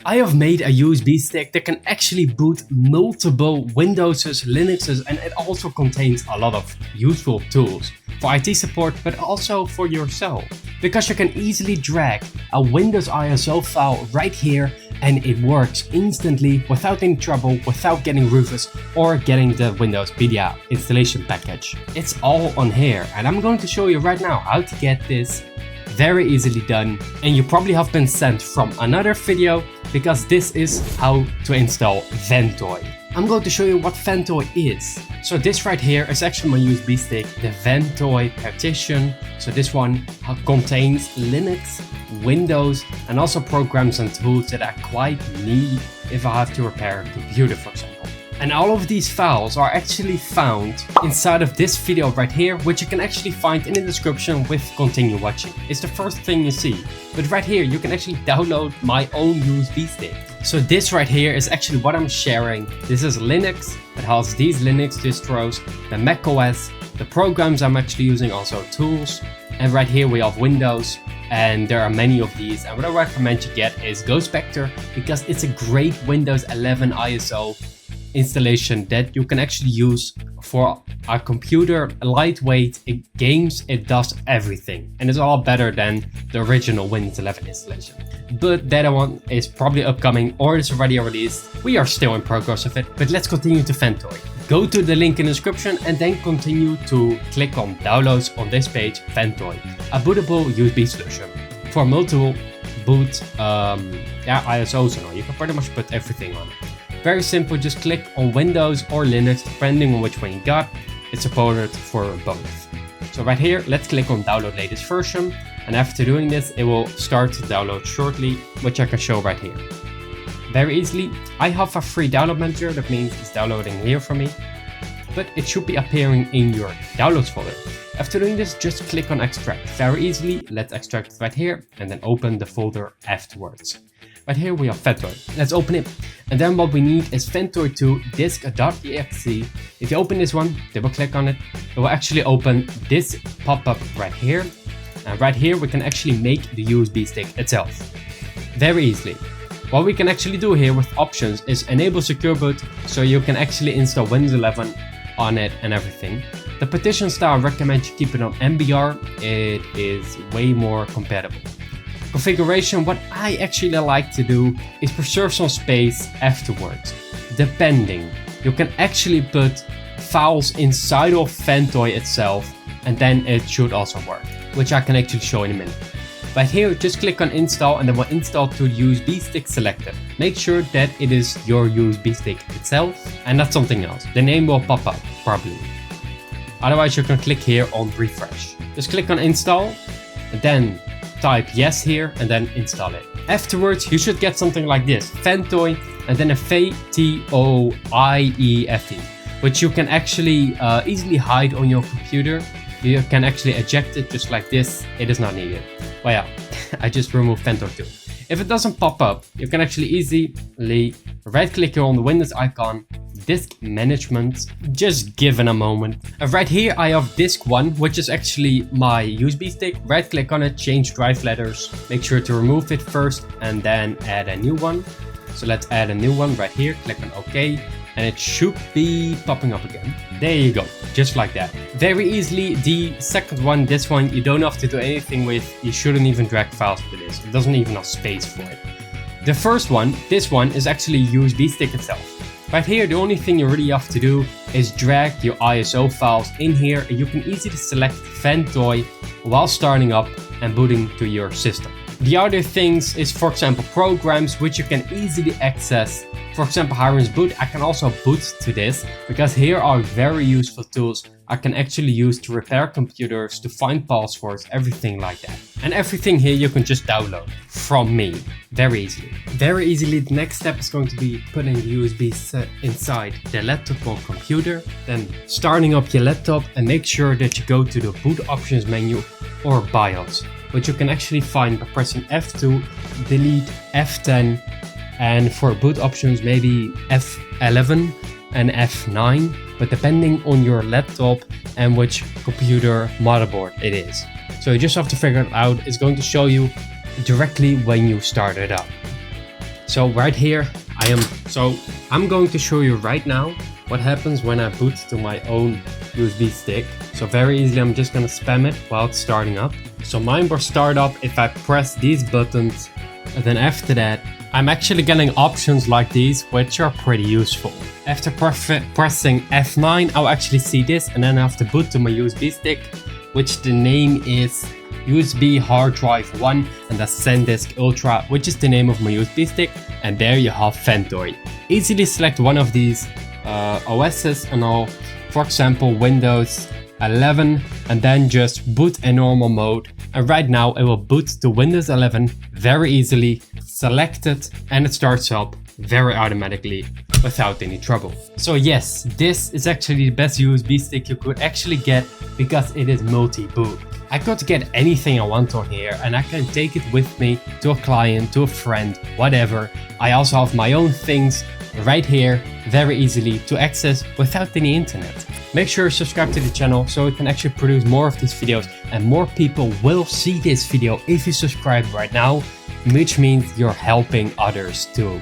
I have made a USB stick that can actually boot multiple Windowses, Linuxes, and it also contains a lot of useful tools for IT support, but also for yourself. Because you can easily drag a Windows ISO file right here and it works instantly without any trouble, without getting Rufus or getting the Windows Media installation package. It's all on here, and I'm going to show you right now how to get this very easily done. And you probably have been sent from another video because this is how to install Ventoy. I'm going to show you what Ventoy is. So this right here is actually my USB stick, the Ventoy partition. So this one contains Linux, Windows, and also programs and tools that I quite need if I have to repair a computer, for example. And all of these files are actually found inside of this video right here, which you can actually find in the description with continue watching. It's the first thing you see. But right here, you can actually download my own USB stick. So this right here is actually what I'm sharing. This is Linux. It has these Linux distros, the Mac OS, the programs I'm actually using, also tools. And right here we have Windows. And there are many of these. And what I recommend you get is GhostVector because it's a great Windows 11 ISO installation that you can actually use for a computer, lightweight, games, it does everything. And it's all better than the original Windows 11 installation. But that one is probably upcoming or it's already released. We are still in progress of it, but let's continue to Ventoy. Go to the link in the description and then continue to click on downloads on this page, Ventoy, a bootable USB solution for multiple boot ISOs and all. You can pretty much put everything on it. Very simple, just click on Windows or Linux, depending on which one you got. It's supported for both. So right here, let's click on download latest version. And after doing this, it will start to download shortly, which I can show right here. Very easily, I have a free download manager, that means it's downloading here for me. But it should be appearing in your downloads folder. After doing this, just click on extract. Very easily, let's extract it right here and then open the folder afterwards. Right here we have Ventoy. Let's open it. And then what we need is Ventoy 2 disk.exe. If you open this one, double click on it. It will actually open this pop-up right here. And right here we can actually make the USB stick itself. Very easily. What we can actually do here with options is enable secure boot, so you can actually install Windows 11 on it and everything. The partition style, I recommend you keep it on MBR. It is way more compatible. Configuration, what I actually like to do is preserve some space afterwards. Depending, you can actually put files inside of Ventoy itself and then it should also work, which I can actually show in a minute. But here, just click on install and then we'll install to USB stick selected. Make sure that it is your USB stick itself and not something else. The name will pop up, probably. Otherwise, you can click here on refresh. Just click on install and then type yes here and then install it. Afterwards, you should get something like this, Ventoy and then a Ventoie, which you can actually easily hide on your computer. You can actually eject it just like this. It is not needed. Well, yeah, I just removed Ventoy 2. If it doesn't pop up, you can actually easily right click here on the Windows icon, disk management, just give it a moment. Right here I have disk 1, which is actually my USB stick. Right click on it, change drive letters, make sure to remove it first and then add a new one. So let's add a new one right here, click on OK, and it should be popping up again. There you go, just like that. Very easily. The second one, this one, you don't have to do anything with. You shouldn't even drag files to this. It doesn't even have space for it. The first one, this one, is actually USB stick itself. Right here, the only thing you really have to do is drag your ISO files in here and you can easily select Ventoy while starting up and booting to your system. The other things is, for example, programs which you can easily access. For example, Hiram's Boot, I can also boot to this because here are very useful tools I can actually use to repair computers, to find passwords, everything like that. And everything here you can just download from me very easily. Very easily, the next step is going to be putting the USB set inside the laptop or computer, then starting up your laptop and make sure that you go to the boot options menu or BIOS, which you can actually find by pressing F2, delete F10, and for boot options maybe F11 and F9, but depending on your laptop and which computer motherboard it is. So you just have to figure it out. It's going to show you directly when you start it up. So right here, I'm going to show you right now what happens when I boot to my own USB stick. So very easily, I'm just gonna spam it while it's starting up. So mine will start up if I press these buttons, and then after that, I'm actually getting options like these, which are pretty useful. After pressing F9, I'll actually see this, and then I have to boot to my USB stick, which the name is USB hard drive 1, and that's SanDisk Ultra, which is the name of my USB stick, and there you have Ventoy. Easily select one of these OSs and I'll, for example, Windows 11, and then just boot in normal mode. And right now it will boot to Windows 11 very easily, select it, and it starts up very automatically without any trouble. So yes, this is actually the best USB stick you could actually get because it is multi-boot. I could get anything I want on here and I can take it with me to a client, to a friend, whatever. I also have my own things right here very easily to access without any internet. Make sure to subscribe to the channel so we can actually produce more of these videos, and more people will see this video if you subscribe right now, which means you're helping others too.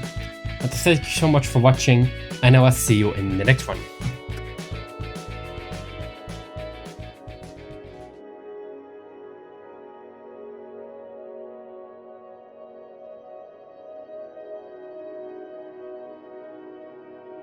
But thank you so much for watching, and I will see you in the next one.